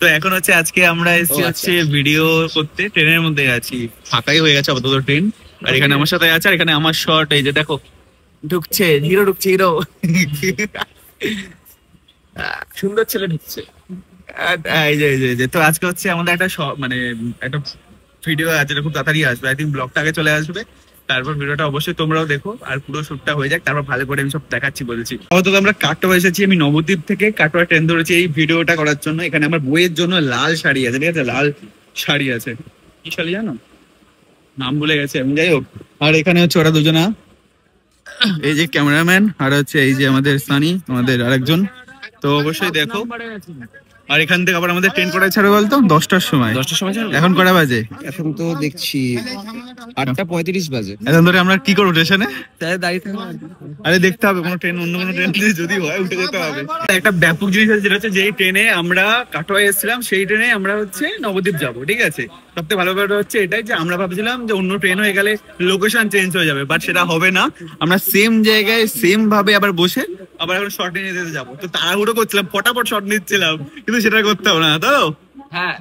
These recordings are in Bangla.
তো এখন হচ্ছে আজকে আমরা এসেছি হচ্ছে ভিডিও করতে, ট্রেনের মধ্যে আছি, ফাঁকাই হয়ে গেছে আপাতত ট্রেন। আর এখানে আমার সাথে আছে, আর এখানে আমার শর্ট, এই যে দেখো ঢুকছে হিরো, ঢুকছে হিরো, সুন্দর ছেলে ঢুকছে। এই যে তো আজকে হচ্ছে আমাদের একটা মানে একটা ভিডিও আছে, যেটা খুব তাড়াতাড়ি আসবে, আই থিঙ্ক ব্লগটা আগে চলে আসবে, তারপর ভিডিওটা অবশ্যই তোমরাও দেখো, আর পুরো শুটটা হয়ে যাক, তারপর ভালো করে আমি সব দেখাচ্ছি বলছি। আপাতত আমরা কাটোয়া এসেছি, আমি নবদ্বীপ থেকে কাটোয়া ট্রেন ধরেছি এই ভিডিওটা করার জন্য। এখানে আমার বইয়ের জন্য লাল শাড়ি আছে, ঠিক আছে, লাল শাড়ি আছে, কি শাড়ি জানো, নাম ভুলে গেছে আমি, যাই হোক। আর এখানে হচ্ছে ওরা দুজনা, এই যে ক্যামেরাম্যান, আর হচ্ছে এই যে আমাদের সানি, আমাদের আরেকজন, তো অবশ্যই দেখো। আর এখান থেকে আবার আমাদের ট্রেন কটা ছাড়বে বলতো 10টার সময়। 10টার সময় ছাড়বে? এখন কটা বাজে? এখন তো দেখছি 8:35 বাজে। এখন ধরে আমরা কি করবো স্টেশনে? তাই দাঁড়িয়ে থাকবো। আরে দেখতে হবে কোনো ট্রেন, অন্য কোনো ট্রেন যদি হয় উঠে যেতে হবে। একটা ব্যাপক জিনিস আছে, যেটা হচ্ছে যেই ট্রেনে আমরা কাটোয়ায় এসেছিলাম সেই ট্রেনে আমরা হচ্ছে নবদ্বীপ যাবো, ঠিক আছে। সবথেকে ভালো ব্যাপার হচ্ছে এটাই যে আমরা ভাবছিলাম যে অন্য ট্রেন হয়ে গেলে লোকেশন চেঞ্জ হয়ে যাবে, বাট সেটা হবে না। আমরা সেম জায়গায় সেম ভাবে আবার বসে আবার এখন শর্ট নিয়ে যেতে যাবো। তো তাড়াহুড়ো করছিলাম, ফটাফট শর্ট নিচ্ছিলাম, কিন্তু সেটা করতে হবে না তো। হ্যাঁ,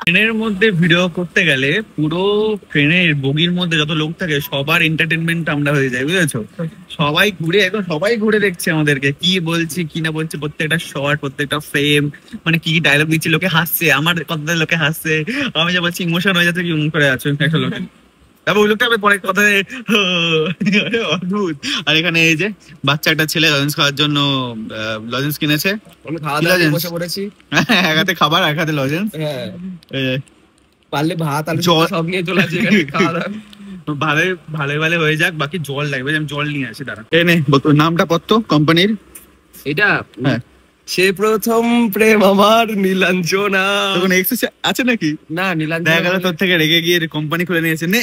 ট্রেনের মধ্যে ভিডিও করতে গেলে পুরো ট্রেনের বগির মধ্যে যত লোক থাকে সবার এন্টারটেনমেন্ট আমরা হয়ে যায়, বুঝেছো। সবাই ঘুরে, এখন সবাই ঘুরে দেখছে আমাদেরকে, কি বলছি কি না বলছি, প্রত্যেকটা শর্ট, প্রত্যেকটা ফ্রেম, মানে কি ডায়লগ দিচ্ছি, লোকে হাসছে, আমার কথাতে লোকে হাসছে, আমি যা বলছি ইমোশন হয়ে যাচ্ছে, কি করে আছো একটা লোকে। তারপর ওই লোকটা পরে কথায় অদ্ভুত। আর এখানে এই যে বাচ্চা একটা ছেলে লজেন্স খাওয়ার জন্য লজেন্স কিনেছে, বসে পড়েছি, এক হাতে খাবার এক হাতে লজেন্স। পারলে ভাত আলু সব নিয়ে চলে আসি খাওয়া দাওয়া। ভালো ভালো ভালো হয়ে যাক, বাকি জল লাগবে, আমি জল নিয়ে আসি, দাঁড়া। এনে নামটা কত কোম্পানির? এটা সে প্রথম প্রেম আমার নীলাঞ্জনা। তখন এক্সেস আছে নাকি? না, নীলাঞ্জনা দেখা গেল তোর থেকে রেগে গিয়ে কোম্পানি খুলে নিয়েছে। নে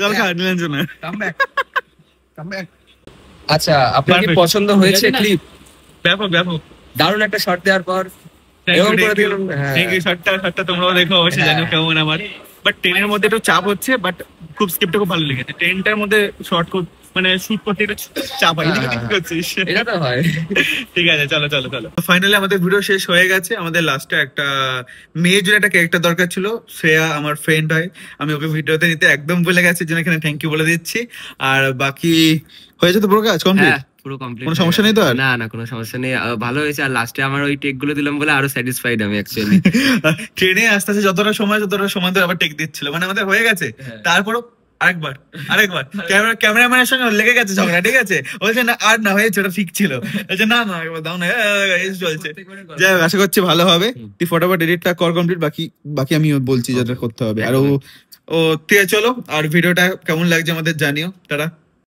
জল খা নীলাঞ্জনা। আচ্ছা, আপনার কি পছন্দ হয়েছে ক্লিপ? ব্যাপক ব্যাপক, দারুণ একটা শট দেওয়ার পর শটটা তোমরাও দেখো অবশ্যই, জানো কেমন আমার। বাট ট্রেনের মধ্যে একটু চাপ হচ্ছে, বাট খুব স্ক্রিপ্টটা খুব ভালো লেগেছে। ট্রেনটার মধ্যে শর্ট মানে শুট করতে একটু চাপ হয়, এটা তো হয়। ঠিক আছে, চলো চলো চলো। ফাইনালি আমাদের ভিডিও শেষ হয়ে গেছে। আমাদের লাস্টে একটা মেয়ের জন্য একটা ক্যারেক্টার দরকার ছিল, শ্রেয়া আমার ফ্রেন্ড হয়, আমি ওকে ভিডিওতে নিতে একদম ভুলে গেছি, জন্য এখানে থ্যাংক ইউ বলে দিচ্ছি। আর বাকি হয়েছে তো পুরো কাজ কমপ্লিট? পুরো কমপ্লিট, কোনো সমস্যা নেই তো? আর না না, কোনো সমস্যা নেই, ভালো হয়েছে। আর লাস্টে আমার ওই টেক গুলো দিলাম বলে আরো স্যাটিসফাইড আমি অ্যাকচুয়ালি। ট্রেনে আস্তে আস্তে যতটা সময় তো আবার টেক দিচ্ছিল, মানে আমাদের হয়ে গেছে, তারপরও আরেকবার ক্যামেরাম্যানের সঙ্গে লেগে গেছে ঝগড়া, ঠিক আছে, বলছে না আর না হয়েছে, ওটা ঠিক ছিল, বলছে না না একবার দাও না, চলছে। যাই হোক, আশা করছি ভালো হবে। তুই ফটাফট এডিটটা কর কমপ্লিট, বাকি আমি বলছি যেটা করতে হবে। আর ও ঠিক আছে, চলো। আর ভিডিওটা কেমন লাগছে আমাদের জানিও, তারা।